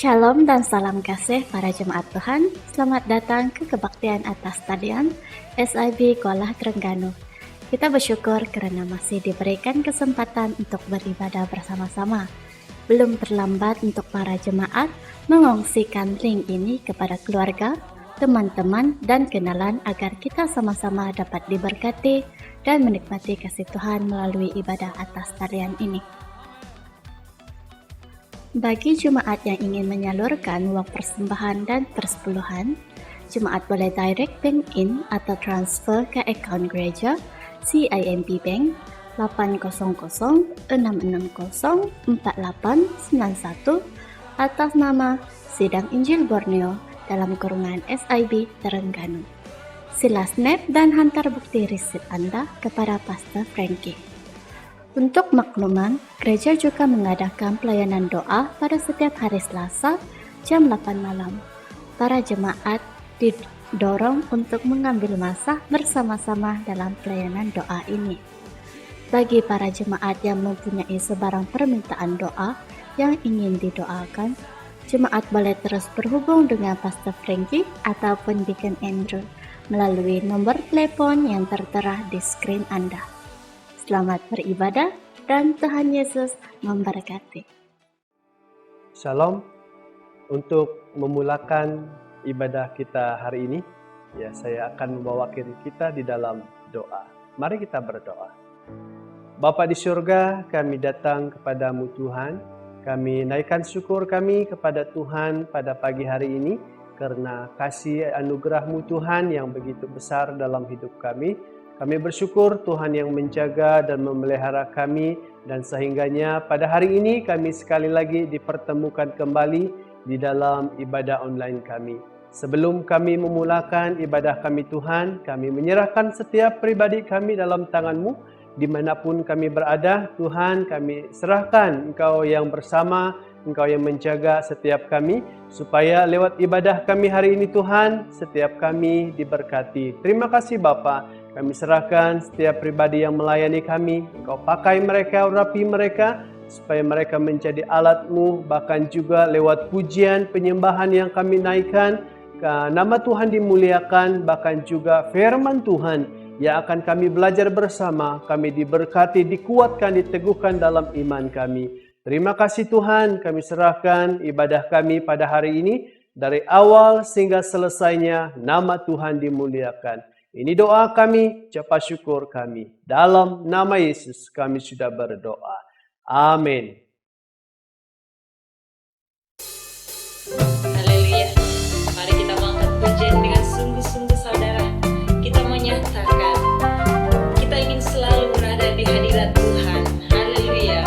Shalom dan salam kasih para jemaat Tuhan. Selamat datang ke kebaktian atas talian SIB Kuala Terengganu. Kita bersyukur karena masih diberikan kesempatan untuk beribadah bersama-sama. Belum terlambat untuk para jemaat mengongsikan link ini kepada keluarga, teman-teman, dan kenalan agar kita sama-sama dapat diberkati dan menikmati kasih Tuhan melalui ibadah atas talian ini. Bagi jemaat yang ingin menyalurkan wang persembahan dan persepuluhan, jemaat boleh direct bank in atau transfer ke akaun gereja CIMB Bank 800-660-4891 atas nama Sidang Injil Borneo dalam kurungan SIB Terengganu. Sila snap dan hantar bukti resit Anda kepada Pastor Frankie. Untuk makluman, gereja juga mengadakan pelayanan doa pada setiap hari Selasa jam 8 malam. Para jemaat didorong untuk mengambil masa bersama-sama dalam pelayanan doa ini. Bagi para jemaat yang mempunyai sebarang permintaan doa yang ingin didoakan, jemaat boleh terus berhubung dengan Pastor Frankie ataupun Deacon Andrew melalui nomor telepon yang tertera di skrin Anda. Selamat beribadah dan Tuhan Yesus memberkati. Shalom. Untuk memulakan ibadah kita hari ini, saya akan mewakili kita di dalam doa. Mari kita berdoa. Bapa di surga, kami datang kepadamu Tuhan. Kami naikkan syukur kami kepada Tuhan pada pagi hari ini karena kasih anugerah-Mu Tuhan yang begitu besar dalam hidup kami. Kami bersyukur Tuhan yang menjaga dan memelihara kami, dan sehingganya pada hari ini kami sekali lagi dipertemukan kembali di dalam ibadah online kami. Sebelum kami memulakan ibadah kami Tuhan, kami menyerahkan setiap pribadi kami dalam tangan-Mu. Dimanapun kami berada, Tuhan, kami serahkan Engkau yang bersama, Engkau yang menjaga setiap kami, supaya lewat ibadah kami hari ini Tuhan, setiap kami diberkati. Terima kasih Bapa. Kami serahkan setiap pribadi yang melayani kami. Engkau pakai mereka, urapi mereka, supaya mereka menjadi alat-Mu, bahkan juga lewat pujian, penyembahan yang kami naikkan, nama Tuhan dimuliakan, bahkan juga firman Tuhan yang akan kami belajar bersama, kami diberkati, dikuatkan, diteguhkan dalam iman kami. Terima kasih Tuhan, kami serahkan ibadah kami pada hari ini, dari awal sehingga selesainya, nama Tuhan dimuliakan. Ini doa kami, ucapan syukur kami. Dalam nama Yesus kami sudah berdoa. Amin. Haleluya. Mari kita mengangkat pujian dengan sungguh-sungguh saudara. Kita menyatakan kita ingin selalu berada di hadirat Tuhan. Haleluya.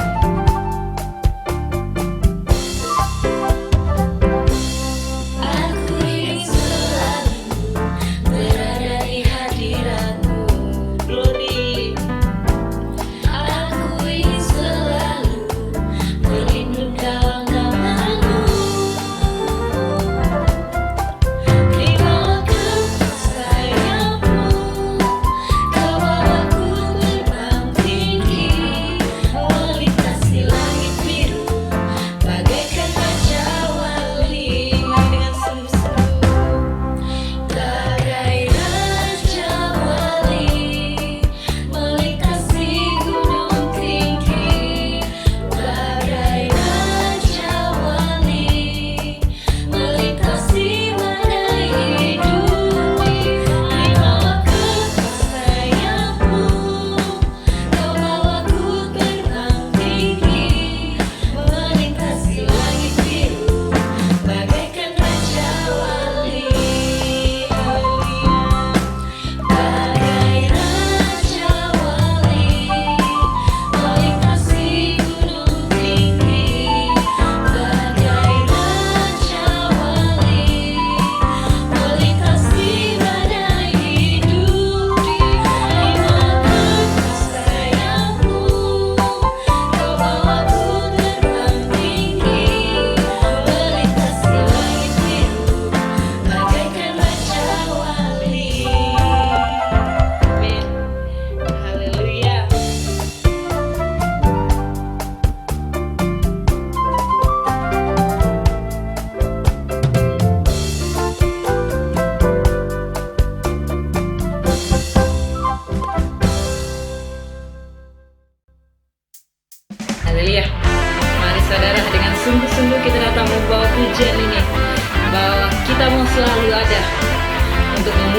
Aku ingin selalu berada di hadirat-Mu. Glory. Aku ingin selalu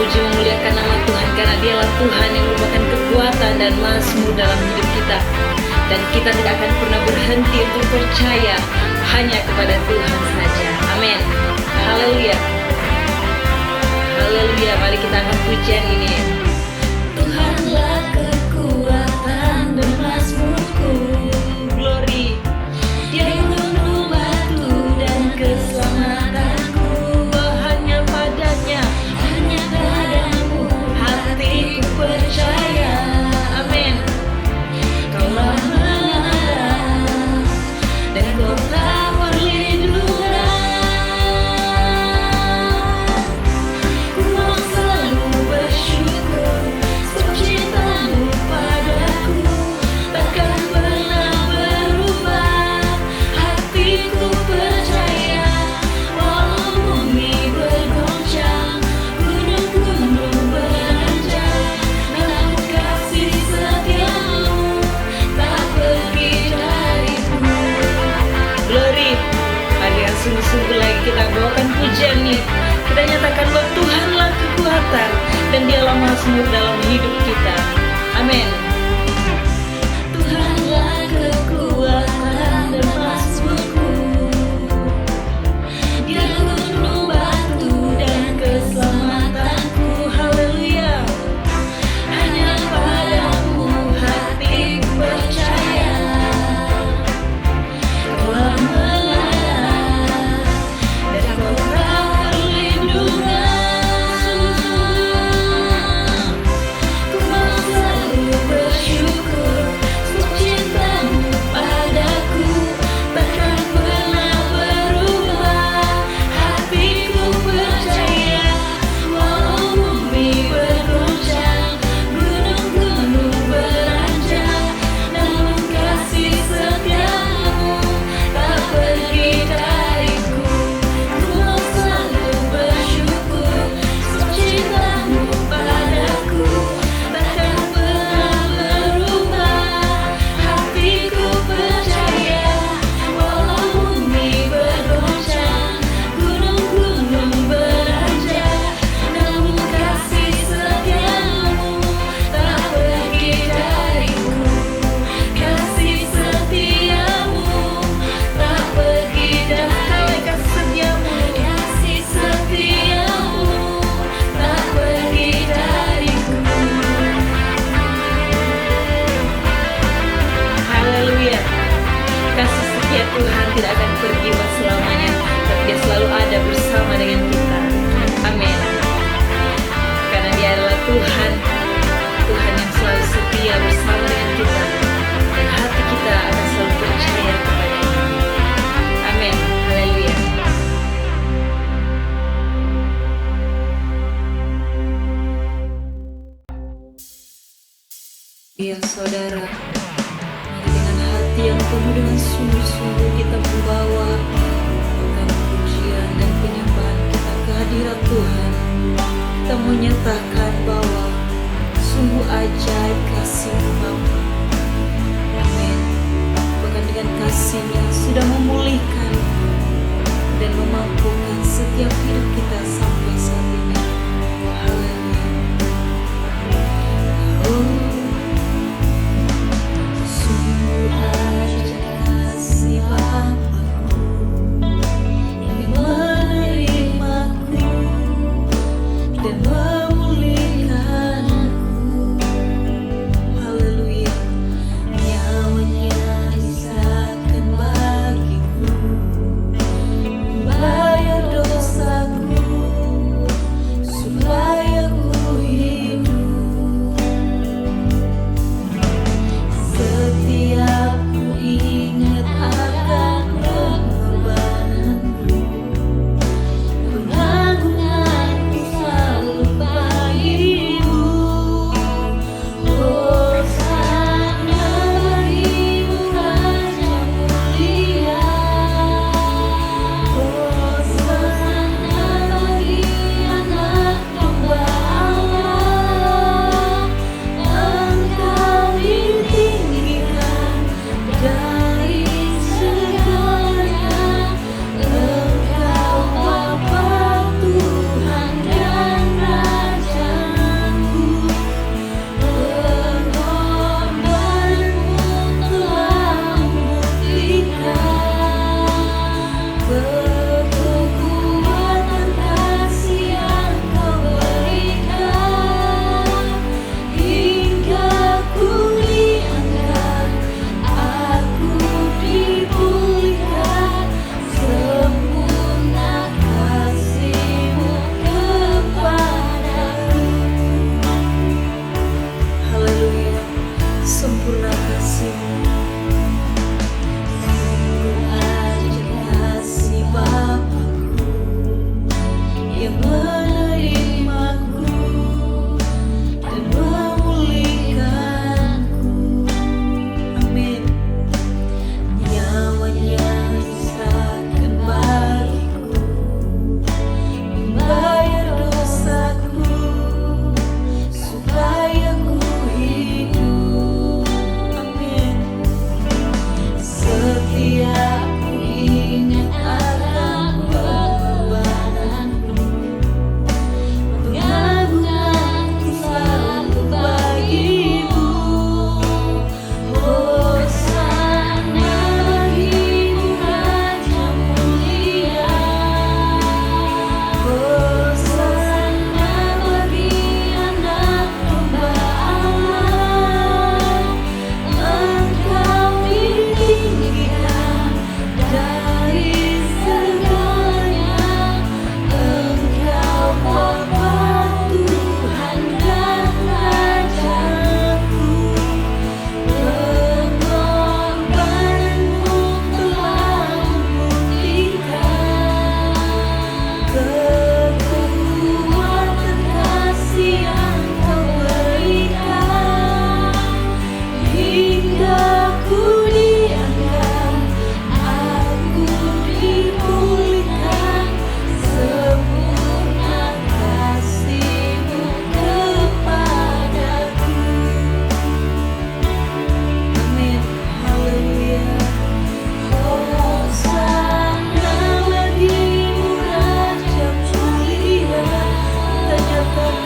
memuji memuliakan nama Tuhan, karena dialah Tuhan yang merupakan kekuatan dan mazmur dalam hidup kita. Dan kita tidak akan pernah berhenti untuk percaya hanya kepada Tuhan saja. Amin. Haleluya. Haleluya. Mari kita angkat pujian ini. Tuhanlah kekuatan dan mazmurku. Glory. Dia gunung batu dan keselamatanku. Hanya padanya, hanya padamu hatiku percaya. Amin. Kaulah mengalah dan kota perlindungan. Ku mau selalu bersyukur sebab cintamu padaku takkan pernah berubah. Hatiku percaya walau bumi bergoncang, gunung-gunung beranjak, namun kasih setiamu tak pergi dariku. Glory. Mari yang sungguh-sungguh lagi kita bawakan pujian nih. Kita nyatakan bahwa Tuhanlah kekuatan dan dialah mazmur dalam hidup kita. Amin. Tuhanlah kekuatan dan mazmurku. Dia gunung batu dan keselamatanku. Haleluya. Hanya padamu hatiku percaya. Kaulah mengalah dan kota perlindungan. Ku mau selalu bersyukur sebab cintamu padaku takkan pernah berubah. Hatiku percaya walau bumi bergoncang, gunung-gunung beranjak, namun kasih setiamu tak pergi dariku. Ku mau selalu bersyukur sebab cintamu padaku takkan pernah berubah. Hatiku percaya walau bumi bergoncang, gunung-gunung beranjak, namun kasih setiamu tak pergi dariku. Kasih setiamu tak pergi dariku. Kasih setiamu tak pergi dariku. Haleluya. Kasih setia Tuhan tidak akan pergi selamanya, tapi Dia selalu ada bersama dengan kita. Amin. Karena Dia adalah Tuhan, Tuhan yang selalu setia bersama dengan kita, dan hati kita akan selalu percaya kepada-Nya. Amin. Haleluya. Ya saudara, mari dengan hati yang penuh dengan sungguh-sungguh kita membawa pujian dan penyembahan kita ke hadirat Tuhan. Kita menyatakan bahwa sungguh ajaib kasih-Mu Bapa. Amin. Bahkan dengan kasih-Nya sudah memulihkan dan memampukan setiap hidup kita sampai saat ini. Haleluya. Sungguh ajaib kasih Bapa-Ku yang menerimaku dan memulihkanku. Haleluya. Nyawanya diserahkan bagiku, membayar dosaku supaya ku hidup. Setiap ku ingat akan pengorbananmu, penanggunganmu selalu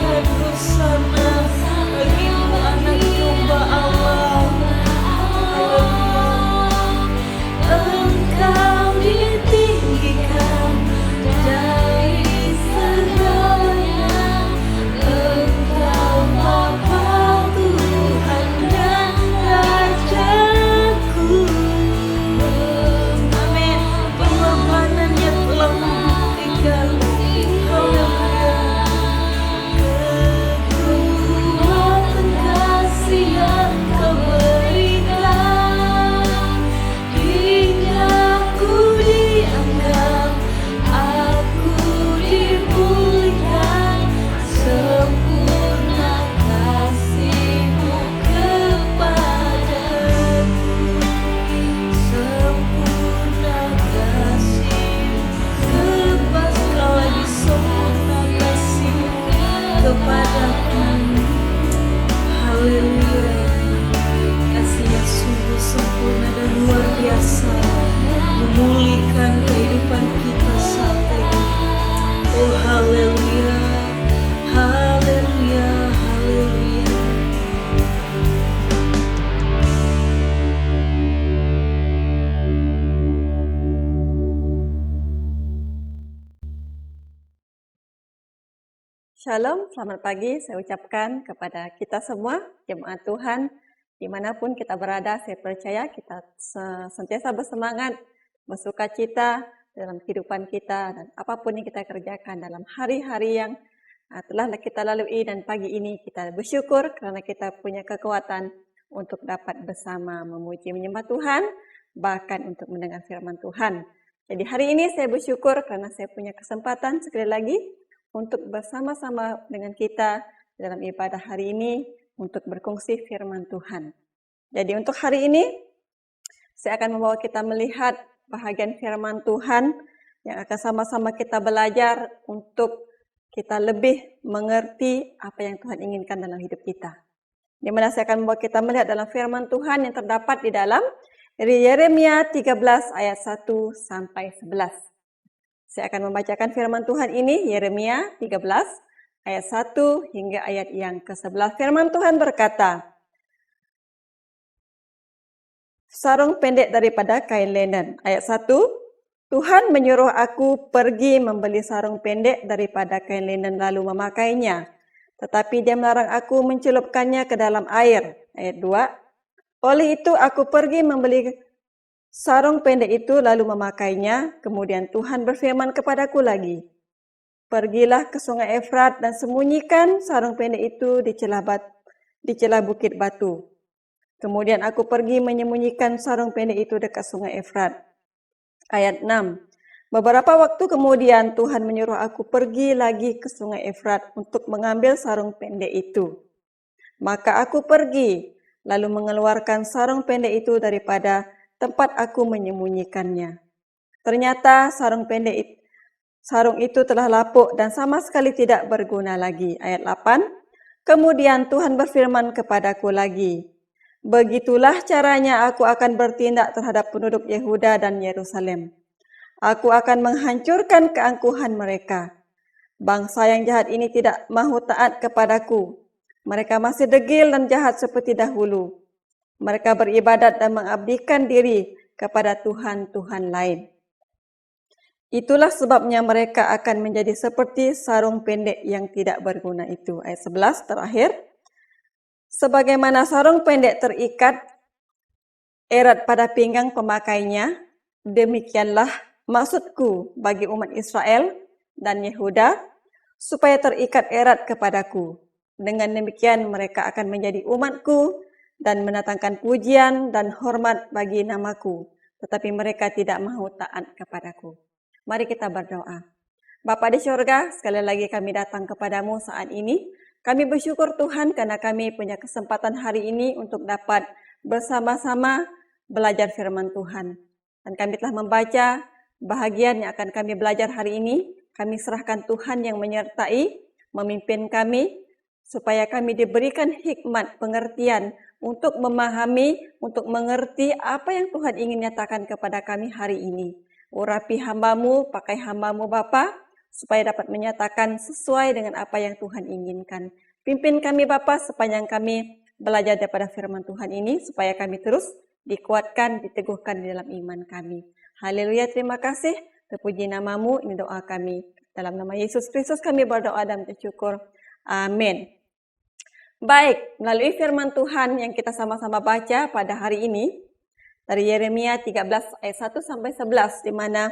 akan hosana bagimu anak domba Allah. Engkau ditinggikan dari segalanya, Engkau Bapa Tuhan dan Rajaku. Amin. Pengorbanannya telah membuktikan. Haleluya. Kekuatan kasih yang Kau berikan, hingga aku dianggap, aku dipulihkan. Sempurna kasih-Mu kepadaku, sempurna kasih-Mu lepas Kau lagi sempurna kasih-Mu kepadaku. Haleluya. Kasih yang sungguh sempurna dan luar biasa memulihkan kehidupan kita saat ini. Oh haleluya, haleluya, haleluya. Shalom, selamat pagi saya ucapkan kepada kita semua, jemaat Tuhan, dimanapun kita berada. Saya percaya kita senantiasa bersemangat, bersuka cita dalam kehidupan kita, dan apapun yang kita kerjakan dalam hari-hari yang telah kita lalui, dan pagi ini kita bersyukur karena kita punya kekuatan untuk dapat bersama memuji menyembah Tuhan, bahkan untuk mendengar firman Tuhan. Jadi hari ini saya bersyukur karena saya punya kesempatan sekali lagi untuk bersama-sama dengan kita dalam ibadah hari ini untuk berkongsi firman Tuhan. Jadi untuk hari ini saya akan membawa kita melihat bahagian firman Tuhan yang akan sama-sama kita belajar untuk kita lebih mengerti apa yang Tuhan inginkan dalam hidup kita. Di mana saya akan membawa kita melihat dalam firman Tuhan yang terdapat di dalam Yeremia 13 ayat 1 sampai 11. Saya akan membacakan firman Tuhan ini, Yeremia 13, ayat 1 hingga ayat yang ke-11. Firman Tuhan berkata, sarung pendek daripada kain linen. Ayat 1, Tuhan menyuruh aku pergi membeli sarung pendek daripada kain linen lalu memakainya. Tetapi Dia melarang aku mencelupkannya ke dalam air. Ayat 2, oleh itu aku pergi membeli sarung pendek itu lalu memakainya. Kemudian Tuhan berfirman kepadaku lagi, pergilah ke sungai Efrat dan sembunyikan sarung pendek itu di celah bukit batu. Kemudian aku pergi menyembunyikan sarung pendek itu dekat sungai Efrat. Ayat 6, beberapa waktu kemudian Tuhan menyuruh aku pergi lagi ke sungai Efrat untuk mengambil sarung pendek itu. Maka aku pergi lalu mengeluarkan sarung pendek itu daripada tempat aku menyembunyikannya. Ternyata sarung itu telah lapuk dan sama sekali tidak berguna lagi. Ayat 8, kemudian Tuhan berfirman kepadaku lagi, begitulah caranya aku akan bertindak terhadap penduduk Yehuda dan Yerusalem. Aku akan menghancurkan keangkuhan mereka. Bangsa yang jahat ini tidak mahu taat kepadaku. Mereka masih degil dan jahat seperti dahulu. Mereka beribadat dan mengabdikan diri kepada tuhan-tuhan lain. Itulah sebabnya mereka akan menjadi seperti sarung pendek yang tidak berguna itu. Ayat 11 terakhir. Sebagaimana sarung pendek terikat erat pada pinggang pemakainya, demikianlah maksudku bagi umat Israel dan Yehuda, supaya terikat erat kepadaku. Dengan demikian mereka akan menjadi umatku, dan mendatangkan pujian dan hormat bagi namaku, tetapi mereka tidak mahu taat kepadaku. Mari kita berdoa. Bapa di surga, sekali lagi kami datang kepadamu saat ini. Kami bersyukur Tuhan karena kami punya kesempatan hari ini untuk dapat bersama-sama belajar firman Tuhan. Dan kami telah membaca bahagian yang akan kami belajar hari ini. Kami serahkan Tuhan yang menyertai, memimpin kami, supaya kami diberikan hikmat, pengertian, untuk memahami, untuk mengerti apa yang Tuhan ingin nyatakan kepada kami hari ini. Urapi hamba-Mu, pakai hamba-Mu Bapa, supaya dapat menyatakan sesuai dengan apa yang Tuhan inginkan. Pimpin kami Bapa sepanjang kami belajar daripada firman Tuhan ini, supaya kami terus dikuatkan, diteguhkan di dalam iman kami. Haleluya, terima kasih. Terpuji namamu, ini doa kami. Dalam nama Yesus Kristus kami berdoa dan bersyukur. Amin. Baik, melalui firman Tuhan yang kita sama-sama baca pada hari ini, dari Yeremia 13 ayat 1 sampai 11, di mana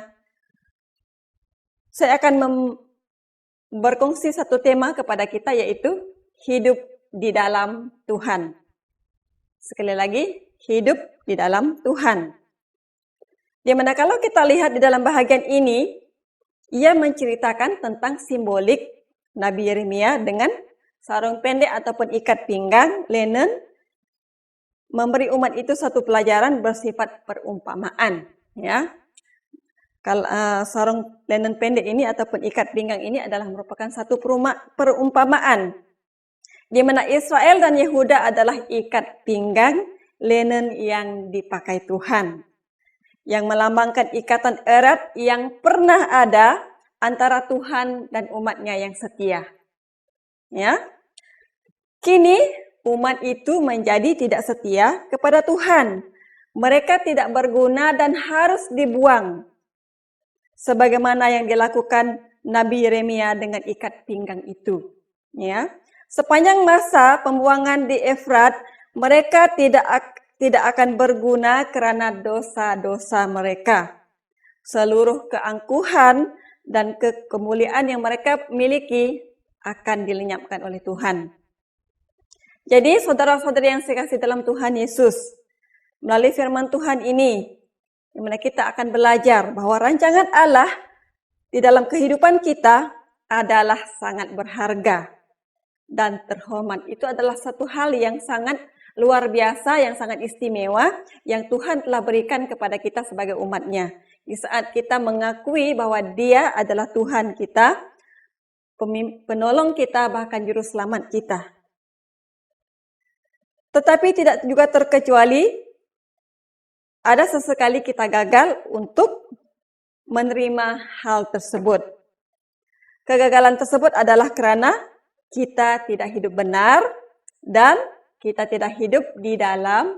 saya akan berkongsi satu tema kepada kita, yaitu hidup di dalam Tuhan. Sekali lagi, hidup di dalam Tuhan. Di mana kalau kita lihat di dalam bahagian ini, ia menceritakan tentang simbolik Nabi Yeremia dengan sarung pendek ataupun ikat pinggang linen, memberi umat itu satu pelajaran bersifat perumpamaan. Ya, kalau sarung linen pendek ini ataupun ikat pinggang ini adalah merupakan satu perumpamaan, di mana Israel dan Yehuda adalah ikat pinggang linen yang dipakai Tuhan, yang melambangkan ikatan erat yang pernah ada antara Tuhan dan umatnya yang setia. Ya, kini umat itu menjadi tidak setia kepada Tuhan. Mereka tidak berguna dan harus dibuang, sebagaimana yang dilakukan Nabi Yeremia dengan ikat pinggang itu. Ya, sepanjang masa pembuangan di Efrat, mereka tidak akan berguna karena dosa-dosa mereka. Seluruh keangkuhan dan kemuliaan yang mereka miliki akan dilenyapkan oleh Tuhan. Jadi saudara-saudari yang saya kasih dalam Tuhan Yesus, melalui firman Tuhan ini, di mana kita akan belajar bahwa rancangan Allah di dalam kehidupan kita adalah sangat berharga dan terhormat. Itu adalah satu hal yang sangat luar biasa, yang sangat istimewa, yang Tuhan telah berikan kepada kita sebagai umatnya. Di saat kita mengakui bahwa Dia adalah Tuhan kita, penolong kita, bahkan juru selamat kita. Tetapi tidak juga terkecuali, ada sesekali kita gagal untuk menerima hal tersebut. Kegagalan tersebut adalah karena kita tidak hidup benar dan kita tidak hidup di dalam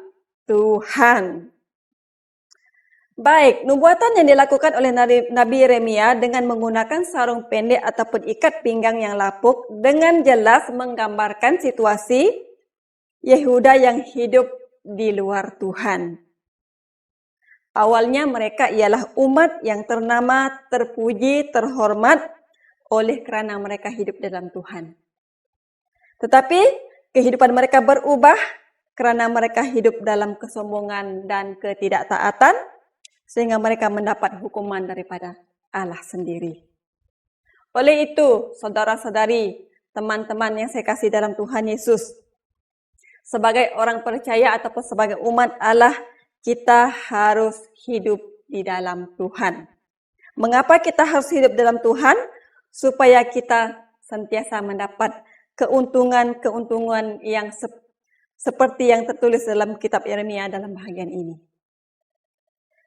Tuhan. Baik, nubuatan yang dilakukan oleh Nabi Yeremia dengan menggunakan sarung pendek ataupun ikat pinggang yang lapuk dengan jelas menggambarkan situasi Yehuda yang hidup di luar Tuhan. Awalnya mereka ialah umat yang ternama, terpuji, terhormat oleh karena mereka hidup dalam Tuhan. Tetapi kehidupan mereka berubah karena mereka hidup dalam kesombongan dan ketidaktaatan, sehingga mereka mendapat hukuman daripada Allah sendiri. Oleh itu, saudara-saudari, teman-teman yang saya kasih dalam Tuhan Yesus, sebagai orang percaya ataupun sebagai umat Allah, kita harus hidup di dalam Tuhan. Mengapa kita harus hidup dalam Tuhan? Supaya kita sentiasa mendapat keuntungan-keuntungan yang seperti yang tertulis dalam kitab Yeremia dalam bahagian ini.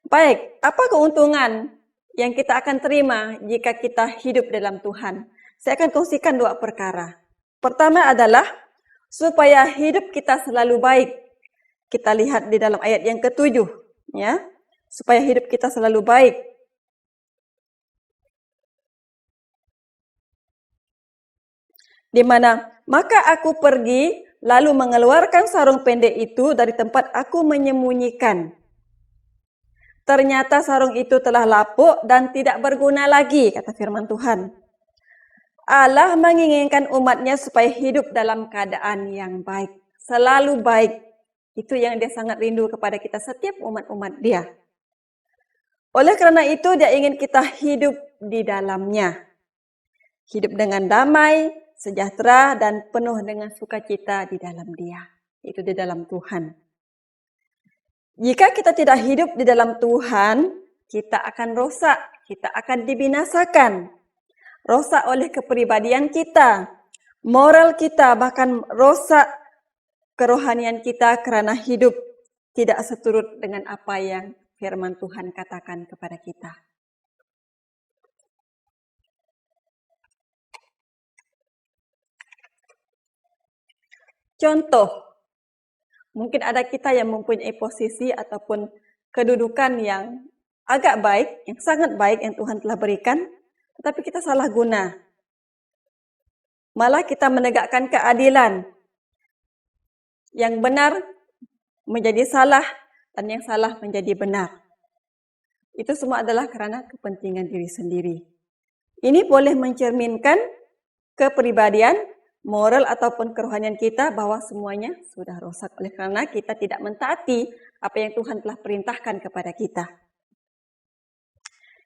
Baik, apa keuntungan yang kita akan terima jika kita hidup dalam Tuhan? Saya akan kongsikan dua perkara. Pertama adalah supaya hidup kita selalu baik. Kita lihat di dalam ayat yang ke-7, ya. Supaya hidup kita selalu baik. Di mana, maka aku pergi lalu mengeluarkan sarung pendek itu dari tempat aku menyembunyikan. Ternyata sarung itu telah lapuk dan tidak berguna lagi, kata firman Tuhan. Allah menginginkan umatnya supaya hidup dalam keadaan yang baik, selalu baik. Itu yang Dia sangat rindu kepada kita, setiap umat-umat Dia. Oleh karena itu, Dia ingin kita hidup di dalamnya. Hidup dengan damai, sejahtera, dan penuh dengan sukacita di dalam Dia. Itu di dalam Tuhan. Jika kita tidak hidup di dalam Tuhan, kita akan rosak, kita akan dibinasakan. Rosak oleh kepribadian kita, moral kita, bahkan rosak kerohanian kita karena hidup tidak seturut dengan apa yang firman Tuhan katakan kepada kita. Contoh, mungkin ada kita yang mempunyai posisi ataupun kedudukan yang agak baik, yang sangat baik yang Tuhan telah berikan, tetapi kita salah guna. Malah kita menegakkan keadilan. Yang benar menjadi salah dan yang salah menjadi benar. Itu semua adalah karena kepentingan diri sendiri. Ini boleh mencerminkan kepribadian, moral ataupun kerohanian kita bahwa semuanya sudah rosak oleh karena kita tidak mentaati apa yang Tuhan telah perintahkan kepada kita.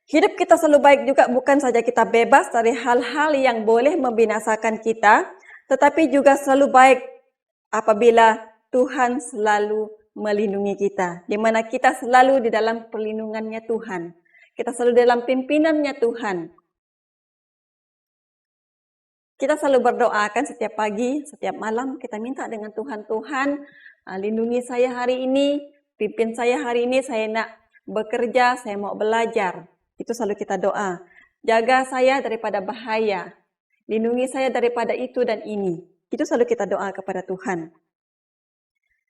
Hidup kita selalu baik juga bukan saja kita bebas dari hal-hal yang boleh membinasakan kita, tetapi juga selalu baik apabila Tuhan selalu melindungi kita, di mana kita selalu di dalam perlindungannya Tuhan. Kita selalu dalam pimpinannya Tuhan. Kita selalu berdoa kan setiap pagi, setiap malam kita minta dengan Tuhan, Tuhan lindungi saya hari ini, pimpin saya hari ini, saya nak bekerja, saya mau belajar. Itu selalu kita doa. Jaga saya daripada bahaya. Lindungi saya daripada itu dan ini. Itu selalu kita doa kepada Tuhan.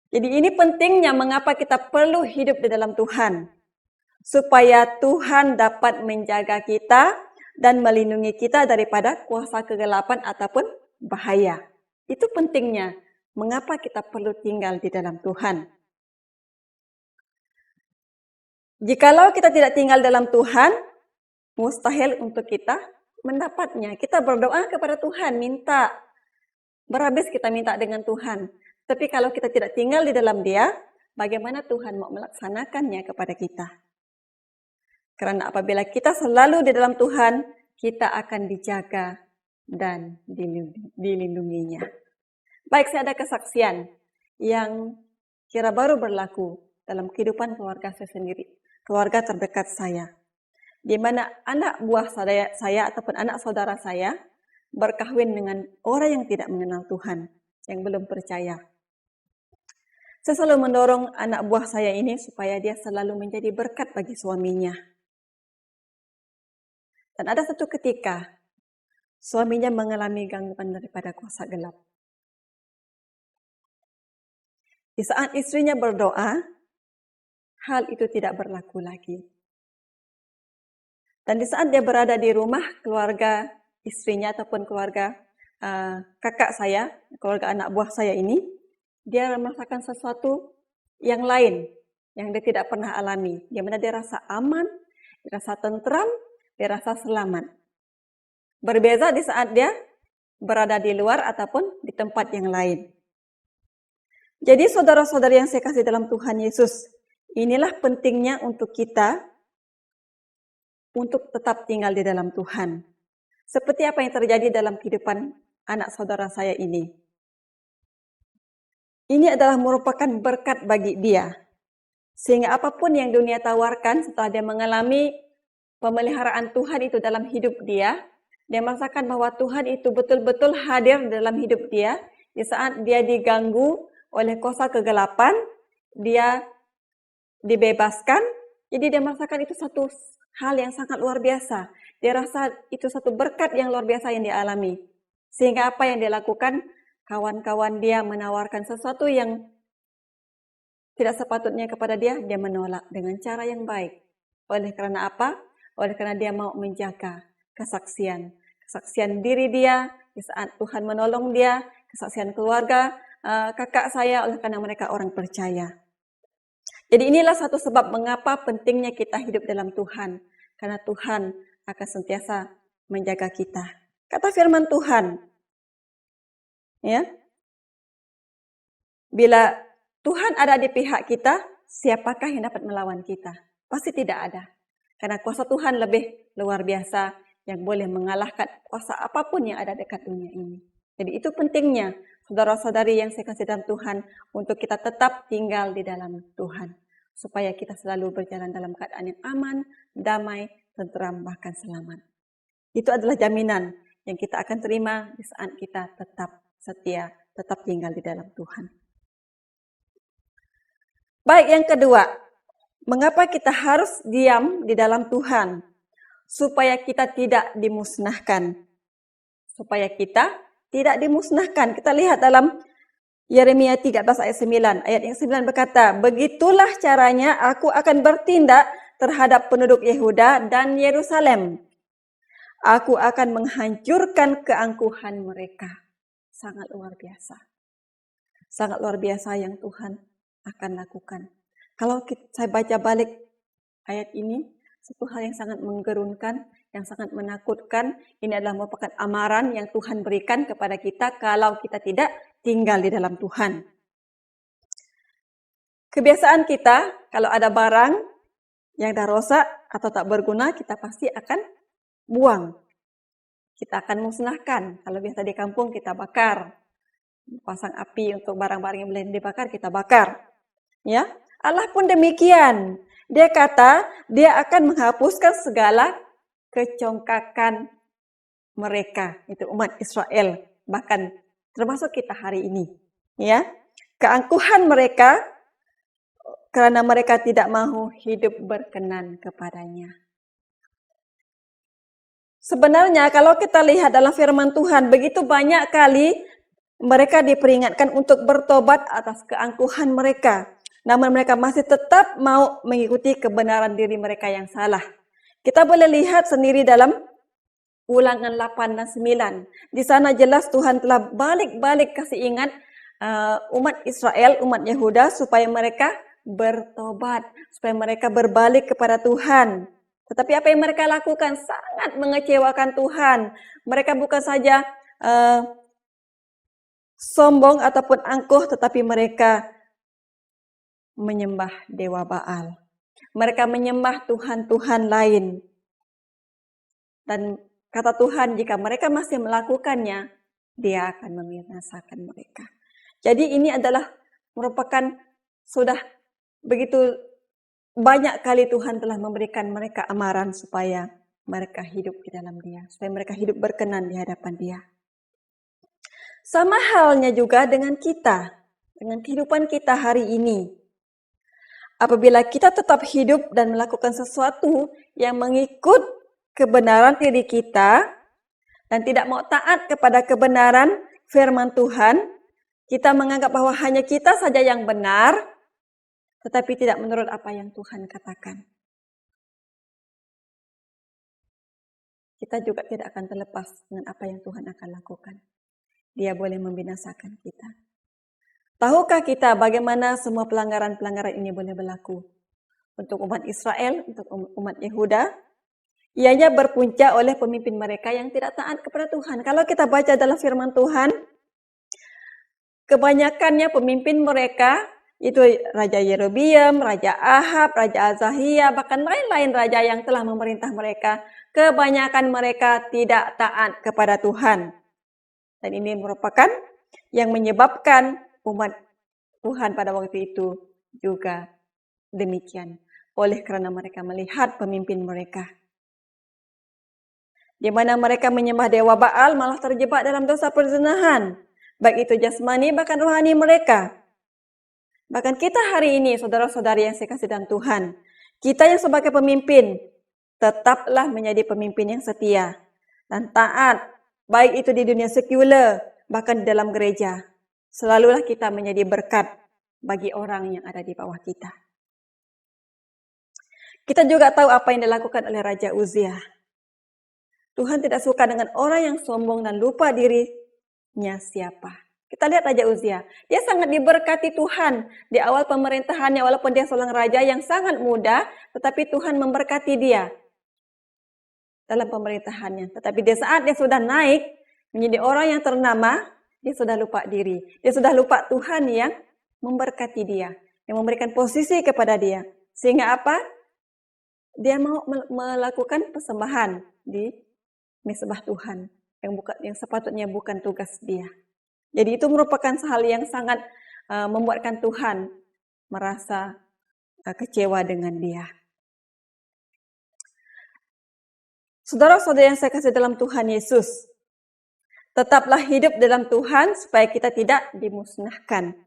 Jadi ini pentingnya mengapa kita perlu hidup di dalam Tuhan. Supaya Tuhan dapat menjaga kita dan melindungi kita daripada kuasa kegelapan ataupun bahaya. Itu pentingnya mengapa kita perlu tinggal di dalam Tuhan. Jikalau kita tidak tinggal dalam Tuhan, mustahil untuk kita mendapatnya. Kita berdoa kepada Tuhan, minta. Berhabis kita minta dengan Tuhan. Tapi kalau kita tidak tinggal di dalam Dia, bagaimana Tuhan mau melaksanakannya kepada kita? Karena apabila kita selalu di dalam Tuhan, kita akan dijaga dan dilindunginya. Baik, saya ada kesaksian yang kira baru berlaku dalam kehidupan keluarga saya sendiri, keluarga terdekat saya, di mana anak buah saya ataupun anak saudara saya berkahwin dengan orang yang tidak mengenal Tuhan, yang belum percaya. Saya selalu mendorong anak buah saya ini supaya dia selalu menjadi berkat bagi suaminya. Dan ada satu ketika, suaminya mengalami gangguan daripada kuasa gelap. Di saat istrinya berdoa, hal itu tidak berlaku lagi. Dan di saat dia berada di rumah keluarga istrinya ataupun keluarga kakak saya, keluarga anak buah saya ini, dia merasakan sesuatu yang lain yang dia tidak pernah alami. Di mana dia rasa aman, dia rasa tentram, dia rasa selamat. Berbeza di saat dia berada di luar ataupun di tempat yang lain. Jadi saudara-saudari yang saya kasih dalam Tuhan Yesus, inilah pentingnya untuk kita untuk tetap tinggal di dalam Tuhan. Seperti apa yang terjadi dalam kehidupan anak saudara saya ini. Ini adalah merupakan berkat bagi dia. Sehingga apapun yang dunia tawarkan setelah dia mengalami pemeliharaan Tuhan itu dalam hidup dia merasakan bahwa Tuhan itu betul-betul hadir dalam hidup dia. Di saat dia diganggu oleh kuasa kegelapan, dia dibebaskan. Jadi dia merasakan itu satu hal yang sangat luar biasa. Dia rasa itu satu berkat yang luar biasa yang dia alami. Sehingga apa yang dia lakukan, kawan-kawan dia menawarkan sesuatu yang tidak sepatutnya kepada dia menolak dengan cara yang baik. Oleh karena apa? Oleh karena dia mau menjaga kesaksian diri dia di saat Tuhan menolong dia, kesaksian keluarga, kakak saya oleh karena mereka orang percaya. Jadi inilah satu sebab mengapa pentingnya kita hidup dalam Tuhan. Karena Tuhan akan sentiasa menjaga kita. Kata firman Tuhan, ya, bila Tuhan ada di pihak kita, siapakah yang dapat melawan kita? Pasti tidak ada. Karena kuasa Tuhan lebih luar biasa yang boleh mengalahkan kuasa apapun yang ada dekat dunia ini. Jadi itu pentingnya saudara-saudari yang saya kasih dalam Tuhan untuk kita tetap tinggal di dalam Tuhan. Supaya kita selalu berjalan dalam keadaan yang aman, damai, tenteram, bahkan selamat. Itu adalah jaminan yang kita akan terima di saat kita tetap setia, tetap tinggal di dalam Tuhan. Baik, yang kedua, mengapa kita harus diam di dalam Tuhan? Supaya kita tidak dimusnahkan. Supaya kita tidak dimusnahkan. Kita lihat dalam Yeremia 13 ayat 9. Ayat yang 9 berkata, begitulah caranya aku akan bertindak terhadap penduduk Yehuda dan Yerusalem. Aku akan menghancurkan keangkuhan mereka. Sangat luar biasa. Sangat luar biasa yang Tuhan akan lakukan. Kalau saya baca balik ayat ini, satu hal yang sangat menggerunkan, yang sangat menakutkan. Ini adalah merupakan amaran yang Tuhan berikan kepada kita kalau kita tidak tinggal di dalam Tuhan. Kebiasaan kita, kalau ada barang yang dah rosak atau tak berguna, kita pasti akan buang. Kita akan musnahkan. Kalau biasa di kampung kita bakar. Pasang api untuk barang-barang yang boleh dibakar, kita bakar. Ya, Allah pun demikian. Dia kata, dia akan menghapuskan segala kecongkakan mereka. Itu umat Israel. Bahkan termasuk kita hari ini. Ya, keangkuhan mereka karena mereka tidak mahu hidup berkenan kepadanya. Sebenarnya kalau kita lihat dalam firman Tuhan, begitu banyak kali mereka diperingatkan untuk bertobat atas keangkuhan mereka. Namun mereka masih tetap mau mengikuti kebenaran diri mereka yang salah. Kita boleh lihat sendiri dalam Ulangan 8 dan 9. Di sana jelas Tuhan telah balik-balik kasih ingat umat Israel, umat Yehuda supaya mereka bertobat, supaya mereka berbalik kepada Tuhan. Tetapi apa yang mereka lakukan sangat mengecewakan Tuhan. Mereka bukan saja sombong ataupun angkuh, tetapi mereka menyembah dewa Baal. Mereka menyembah Tuhan-Tuhan lain. Dan kata Tuhan, jika mereka masih melakukannya, dia akan membinasakan mereka. Jadi ini adalah merupakan sudah begitu banyak kali Tuhan telah memberikan mereka amaran supaya mereka hidup di dalam dia. Supaya mereka hidup berkenan di hadapan dia. Sama halnya juga dengan kita. Dengan kehidupan kita hari ini. Apabila kita tetap hidup dan melakukan sesuatu yang mengikut kebenaran diri kita dan tidak mau taat kepada kebenaran firman Tuhan, kita menganggap bahwa hanya kita saja yang benar, tetapi tidak menurut apa yang Tuhan katakan. Kita juga tidak akan terlepas dengan apa yang Tuhan akan lakukan. Dia boleh membinasakan kita. Tahukah kita bagaimana semua pelanggaran-pelanggaran ini boleh berlaku? Untuk umat Israel, untuk umat Yehuda, ianya berpunca oleh pemimpin mereka yang tidak taat kepada Tuhan. Kalau kita baca dalam firman Tuhan, kebanyakannya pemimpin mereka, itu Raja Yerobiam, Raja Ahab, Raja Azahia, bahkan lain-lain raja yang telah memerintah mereka, kebanyakan mereka tidak taat kepada Tuhan. Dan ini merupakan yang menyebabkan umat Tuhan pada waktu itu juga demikian. Oleh kerana mereka melihat pemimpin mereka. Di mana mereka menyembah dewa Baal malah terjebak dalam dosa perzinahan. Baik itu jasmani bahkan rohani mereka. Bahkan kita hari ini, saudara-saudari yang saya kasih dalam Tuhan. Kita yang sebagai pemimpin, tetaplah menjadi pemimpin yang setia. Dan taat, baik itu di dunia sekular, bahkan di dalam gereja. Selalulah kita menjadi berkat bagi orang yang ada di bawah kita. Kita juga tahu apa yang dilakukan oleh Raja Uzziah. Tuhan tidak suka dengan orang yang sombong dan lupa dirinya siapa. Kita lihat Raja Uzziah. Dia sangat diberkati Tuhan di awal pemerintahannya. Walaupun dia seorang raja yang sangat muda, tetapi Tuhan memberkati dia dalam pemerintahannya. Tetapi di saat dia sudah naik menjadi orang yang ternama, dia sudah lupa diri. Dia sudah lupa Tuhan yang memberkati dia. Yang memberikan posisi kepada dia. Sehingga apa? Dia mau melakukan persembahan di mesbah Tuhan. Yang sepatutnya bukan tugas dia. Jadi itu merupakan hal yang sangat membuatkan Tuhan merasa kecewa dengan dia. Saudara-saudara yang saya kasih dalam Tuhan Yesus, tetaplah hidup dalam Tuhan supaya kita tidak dimusnahkan.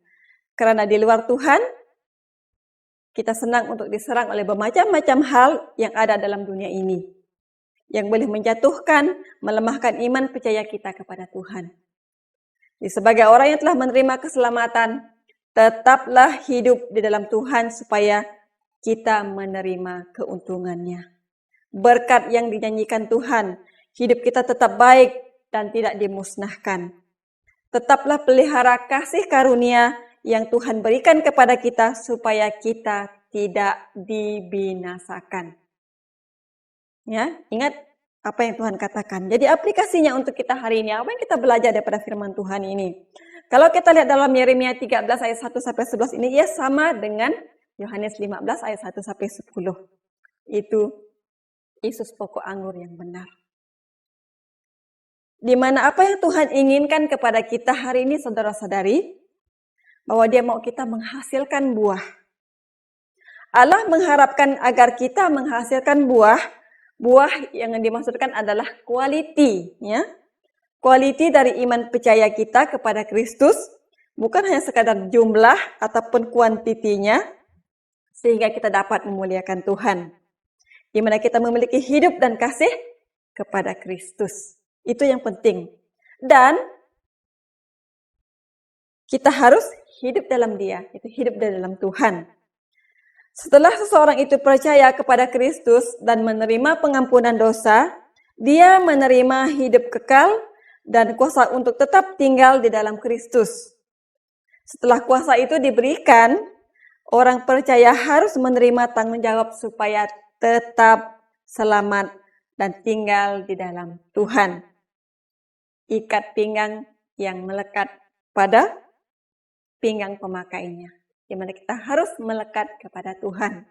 Karena di luar Tuhan, kita senang untuk diserang oleh bermacam-macam hal yang ada dalam dunia ini. Yang boleh menjatuhkan, melemahkan iman percaya kita kepada Tuhan. Sebagai orang yang telah menerima keselamatan, tetaplah hidup di dalam Tuhan supaya kita menerima keuntungannya. Berkat yang dinyanyikan Tuhan, hidup kita tetap baik dan tidak dimusnahkan. Tetaplah pelihara kasih karunia yang Tuhan berikan kepada kita supaya kita tidak dibinasakan. Ya, ingat apa yang Tuhan katakan. Jadi aplikasinya untuk kita hari ini, apa yang kita belajar daripada firman Tuhan ini? Kalau kita lihat dalam Yeremia 13 ayat 1 sampai 11 ini, ia sama dengan Yohanes 15 ayat 1 sampai 10. Itu Yesus pokok anggur yang benar. Di mana apa yang Tuhan inginkan kepada kita hari ini, saudara-saudari, bahwa Dia mau kita menghasilkan buah. Allah mengharapkan agar kita menghasilkan buah yang dimaksudkan adalah quality, ya. Quality dari iman percaya kita kepada Kristus, bukan hanya sekadar jumlah ataupun kuantitinya, sehingga kita dapat memuliakan Tuhan. Di mana kita memiliki hidup dan kasih kepada Kristus. Itu yang penting. Dan kita harus hidup dalam Dia, itu hidup dalam Tuhan. Setelah seseorang itu percaya kepada Kristus dan menerima pengampunan dosa, dia menerima hidup kekal dan kuasa untuk tetap tinggal di dalam Kristus. Setelah kuasa itu diberikan, orang percaya harus menerima tanggung jawab supaya tetap selamat dan tinggal di dalam Tuhan. Ikat pinggang yang melekat pada pinggang pemakainya, di mana kita harus melekat kepada Tuhan.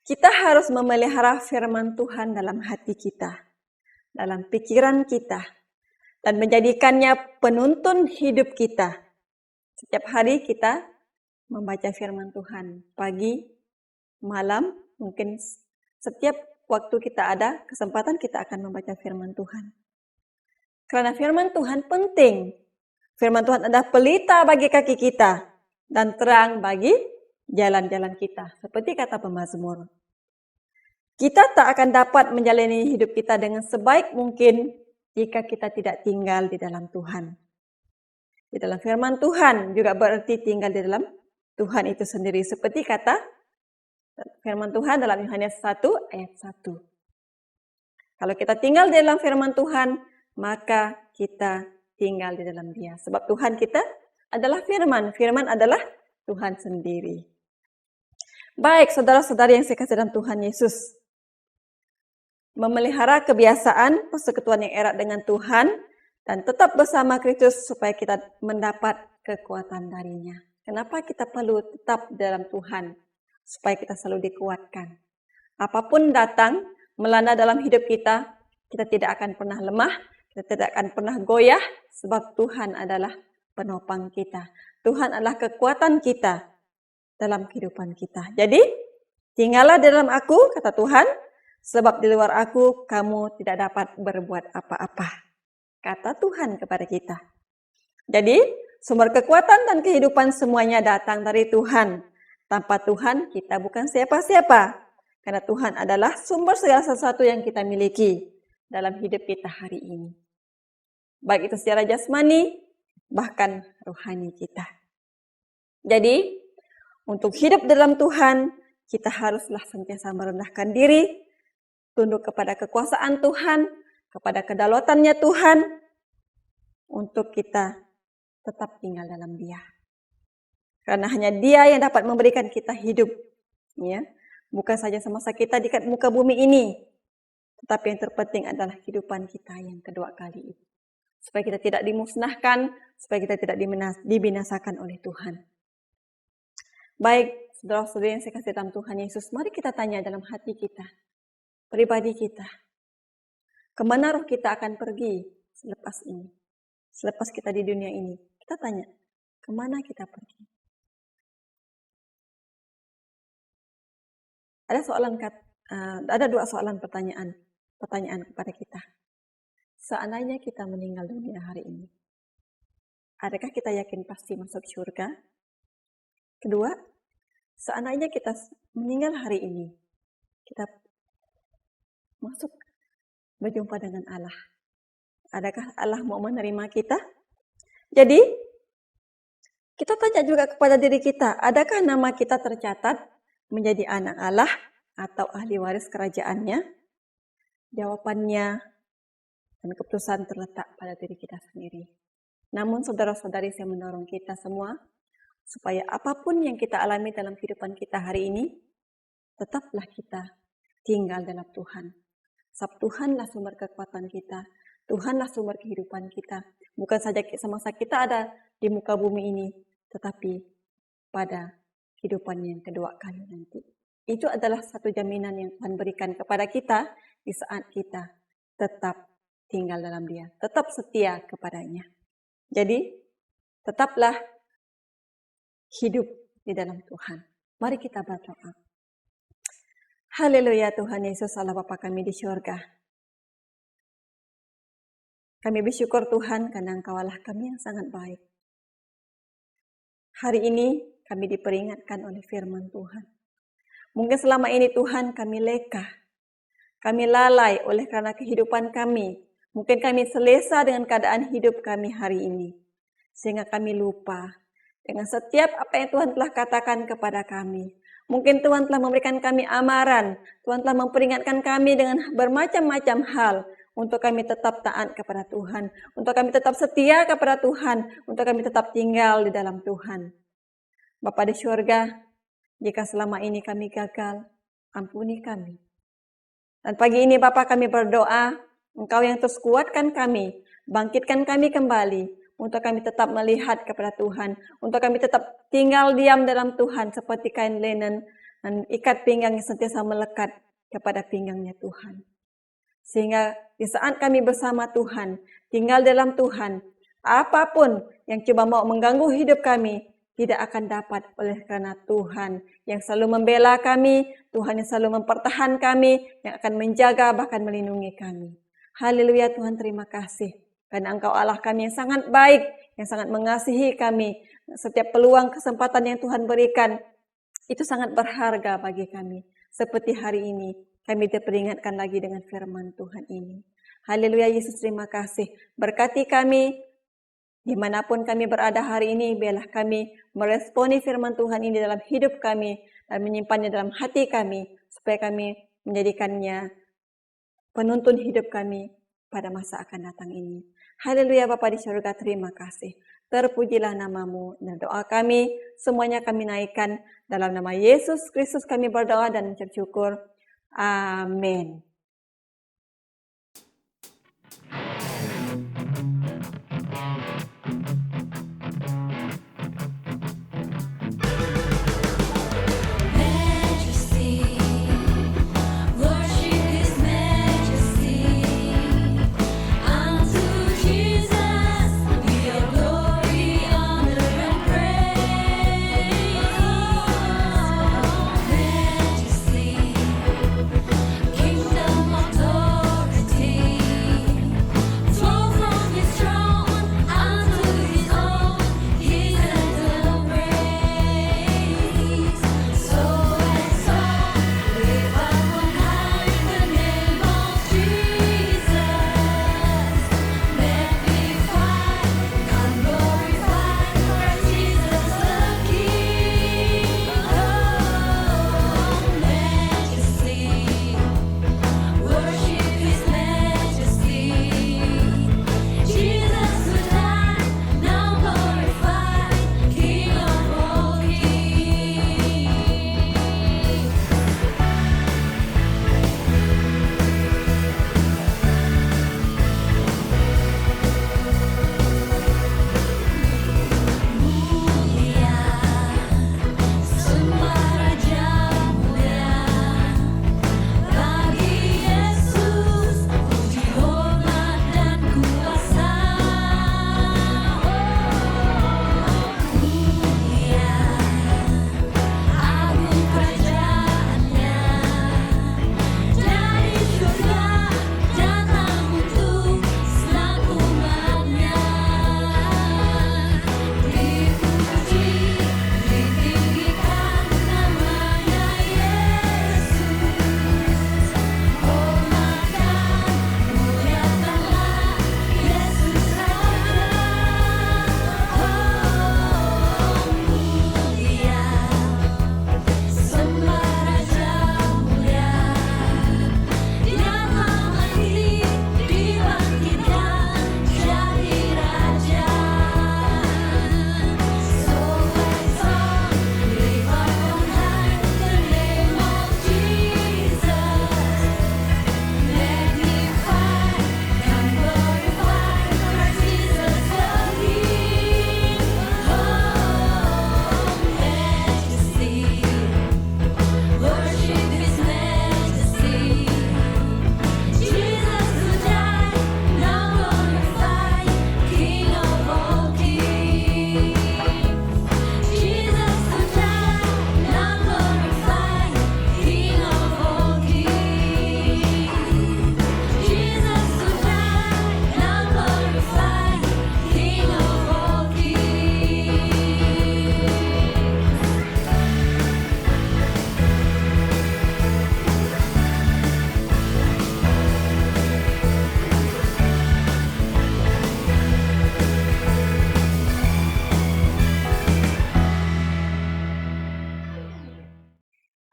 Kita harus memelihara firman Tuhan dalam hati kita, dalam pikiran kita, dan menjadikannya penuntun hidup kita. Setiap hari kita membaca firman Tuhan, pagi, malam, mungkin setiap waktu kita ada kesempatan kita akan membaca firman Tuhan. Karena firman Tuhan penting. Firman Tuhan adalah pelita bagi kaki kita dan terang bagi jalan-jalan kita. Seperti kata pemazmur. Kita tak akan dapat menjalani hidup kita dengan sebaik mungkin jika kita tidak tinggal di dalam Tuhan. Di dalam firman Tuhan juga berarti tinggal di dalam Tuhan itu sendiri. Seperti kata firman Tuhan dalam Yohanes 1 ayat 1. Kalau kita tinggal di dalam firman Tuhan, maka kita tinggal di dalam Dia. Sebab Tuhan kita adalah firman. Firman adalah Tuhan sendiri. Baik, saudara-saudari yang saya kasih dalam Tuhan Yesus. Memelihara kebiasaan persekutuan yang erat dengan Tuhan dan tetap bersama Kristus supaya kita mendapat kekuatan darinya. Kenapa kita perlu tetap dalam Tuhan? Supaya kita selalu dikuatkan. Apapun datang, melanda dalam hidup kita, kita tidak akan pernah lemah, kita tidak akan pernah goyah, sebab Tuhan adalah penopang kita. Tuhan adalah kekuatan kita dalam kehidupan kita. Jadi, tinggallah di dalam aku, kata Tuhan, sebab di luar aku kamu tidak dapat berbuat apa-apa. Kata Tuhan kepada kita. Jadi, sumber kekuatan dan kehidupan semuanya datang dari Tuhan. Tanpa Tuhan, kita bukan siapa-siapa. Karena Tuhan adalah sumber segala sesuatu yang kita miliki dalam hidup kita hari ini. Baik itu secara jasmani, bahkan rohani kita. Jadi, untuk hidup dalam Tuhan, kita haruslah sentiasa merendahkan diri, tunduk kepada kekuasaan Tuhan, kepada kedaulatannya Tuhan, untuk kita tetap tinggal dalam Dia. Karena hanya Dia yang dapat memberikan kita hidup. Ya, bukan saja semasa kita di muka bumi ini, tetapi yang terpenting adalah kehidupan kita yang kedua kali itu. Supaya kita tidak dimusnahkan, supaya kita tidak dibinasakan oleh Tuhan. Baik, saudara-saudari yang saya kasih dalam Tuhan Yesus, mari kita tanya dalam hati kita, pribadi kita, kemana roh kita akan pergi selepas ini? Selepas kita di dunia ini, kita tanya, kemana kita pergi? Ada dua soalan pertanyaan kepada kita. Seandainya kita meninggal dunia hari ini, adakah kita yakin pasti masuk surga? Kedua, seandainya kita meninggal hari ini, kita masuk berjumpa dengan Allah. Adakah Allah mau menerima kita? Jadi, kita tanya juga kepada diri kita, adakah nama kita tercatat menjadi anak Allah atau ahli waris kerajaannya? Jawabannya dan keputusan terletak pada diri kita sendiri. Namun saudara-saudari, saya mendorong kita semua supaya apapun yang kita alami dalam kehidupan kita hari ini, tetaplah kita tinggal dalam Tuhan. Sebab Tuhanlah sumber kekuatan kita, Tuhanlah sumber kehidupan kita. Bukan saja semasa kita ada di muka bumi ini, tetapi pada kehidupan yang kedua kali nanti. Itu adalah satu jaminan yang Tuhan berikan kepada kita di saat kita tetap tinggal dalam Dia, tetap setia kepadanya. Jadi, tetaplah hidup di dalam Tuhan. Mari kita berdoa. Haleluya Tuhan Yesus, Allah Bapa kami di syurga. Kami bersyukur Tuhan karena Engkau Allah kami yang sangat baik. Hari ini kami diperingatkan oleh firman Tuhan. Mungkin selama ini Tuhan kami leka, kami lalai oleh karena kehidupan kami. Mungkin kami selesa dengan keadaan hidup kami hari ini. Sehingga kami lupa dengan setiap apa yang Tuhan telah katakan kepada kami. Mungkin Tuhan telah memberikan kami amaran, Tuhan telah memperingatkan kami dengan bermacam-macam hal untuk kami tetap taat kepada Tuhan, untuk kami tetap setia kepada Tuhan, untuk kami tetap tinggal di dalam Tuhan. Bapa di syurga, jika selama ini kami gagal, ampuni kami. Dan pagi ini Bapa kami berdoa, Engkau yang terus kuatkan kami, bangkitkan kami kembali, untuk kami tetap melihat kepada Tuhan, untuk kami tetap tinggal diam dalam Tuhan seperti kain linen dan ikat pinggang yang sentiasa melekat kepada pinggangnya Tuhan. Sehingga di saat kami bersama Tuhan, tinggal dalam Tuhan, apapun yang coba mau mengganggu hidup kami, tidak akan dapat oleh karena Tuhan yang selalu membela kami, Tuhan yang selalu mempertahan kami, yang akan menjaga bahkan melindungi kami. Haleluya Tuhan, terima kasih. Karena Engkau Allah kami yang sangat baik, yang sangat mengasihi kami. Setiap peluang kesempatan yang Tuhan berikan, itu sangat berharga bagi kami. Seperti hari ini, kami diperingatkan lagi dengan firman Tuhan ini. Haleluya Yesus, terima kasih. Berkati kami, dimanapun kami berada hari ini, biarlah kami meresponi firman Tuhan ini dalam hidup kami, dan menyimpannya dalam hati kami, supaya kami menjadikannya penuntun hidup kami pada masa akan datang ini. Haleluya Bapa di surga, terima kasih. Terpujilah namamu, dan doa kami semuanya kami naikkan dalam nama Yesus Kristus kami berdoa dan mengucap syukur. Amin. Kingdom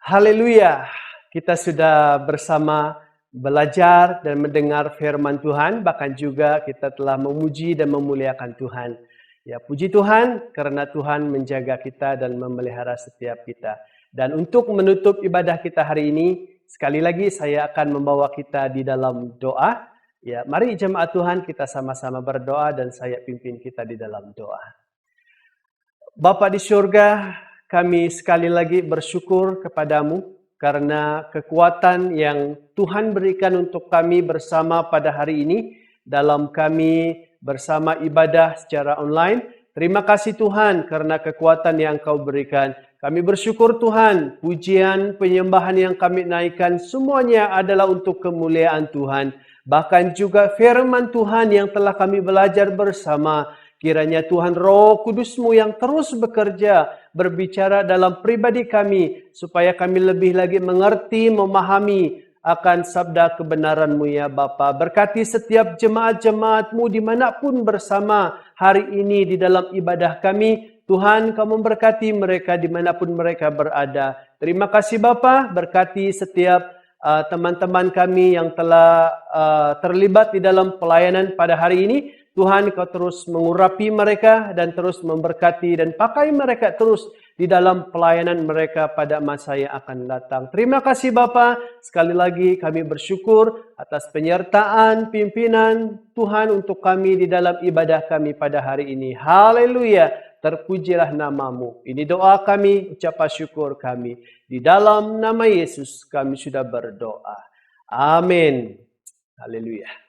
Haleluya. Kita sudah bersama belajar dan mendengar firman Tuhan, bahkan juga kita telah memuji dan memuliakan Tuhan. Ya, puji Tuhan karena Tuhan menjaga kita dan memelihara setiap kita. Dan untuk menutup ibadah kita hari ini, sekali lagi saya akan membawa kita di dalam doa. Ya, mari jemaat Tuhan kita sama-sama berdoa dan saya pimpin kita di dalam doa. Bapa di surga, kami sekali lagi bersyukur kepadamu karena kekuatan yang Tuhan berikan untuk kami bersama pada hari ini dalam kami bersama ibadah secara online. Terima kasih Tuhan karena kekuatan yang Kau berikan. Kami bersyukur Tuhan, pujian, penyembahan yang kami naikkan semuanya adalah untuk kemuliaan Tuhan. Bahkan juga firman Tuhan yang telah kami belajar bersama. Kiranya Tuhan Roh Kudus-Mu yang terus bekerja, berbicara dalam pribadi kami, supaya kami lebih lagi mengerti, memahami akan sabda kebenaran-Mu ya Bapa. Berkati setiap jemaat-jemaat-Mu dimanapun bersama hari ini di dalam ibadah kami. Tuhan, Kau memberkati mereka dimanapun mereka berada. Terima kasih Bapa, berkati setiap teman-teman kami yang telah terlibat di dalam pelayanan pada hari ini. Tuhan, Kau terus mengurapi mereka dan terus memberkati dan pakai mereka terus di dalam pelayanan mereka pada masa yang akan datang. Terima kasih Bapa. Sekali lagi kami bersyukur atas penyertaan pimpinan Tuhan untuk kami di dalam ibadah kami pada hari ini. Haleluya. Terpujilah namamu. Ini doa kami, ucapan syukur kami. Di dalam nama Yesus kami sudah berdoa. Amin. Haleluya.